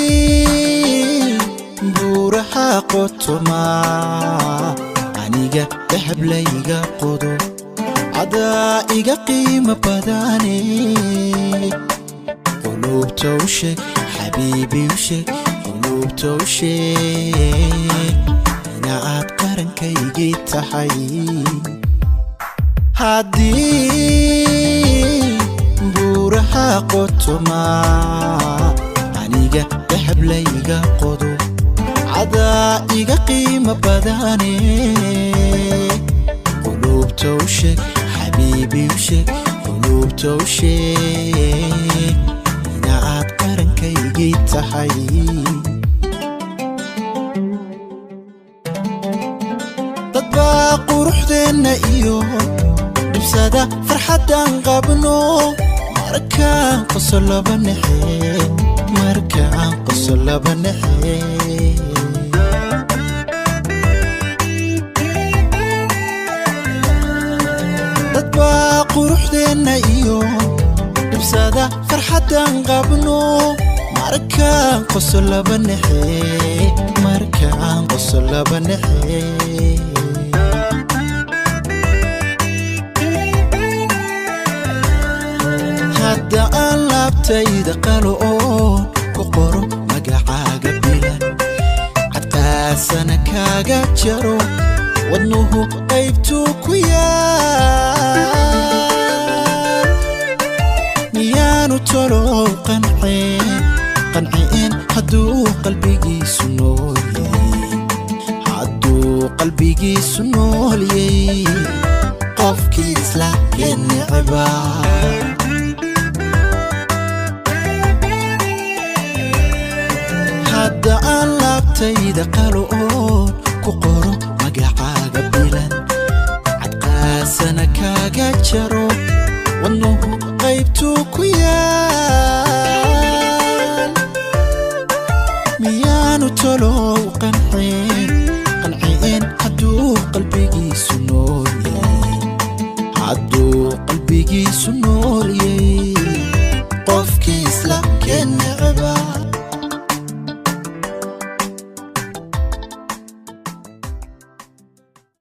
haddii buuraha qotoma aniga dahab layga qodo cadaa iga qiimo badane qulubta u sheeg xabiibi u sheeg qulubta u sheeg inaad qarankaygii tahay haddii buuraha qotoma aniga dahab layga qodo cadaa iga qiimo badane qulubta u sheeg xabiibi u sheeg qulubta u sheeg inaad qarankaygii tahay dad baa quruxdeenna iyo dhibsada farxaddaan qabno markaan qoso laba naxe markaan qoso laba naxe dad baa quruxdeenna iyo dhibsada farxaddaan qabno markaan qoso laba naxe markaan qoso laba naxe hadda aan laabtayda qalo oo ku qoro magacaaga bilan cadqaasana kaaga jaro wadnuhu qaybtuu ku yaal miyaanu tolow qanceen hadduu qalbigiisu noolyey qofkii isla necba hadda aan laabtayda qalo oo ku qoro magacaaga bilan cadqaasana kaaga jaro wadnuhu qaybtuu ku yaal miyaanu tolow qanceen hadduu qalbigiisu noolyey qofkii isla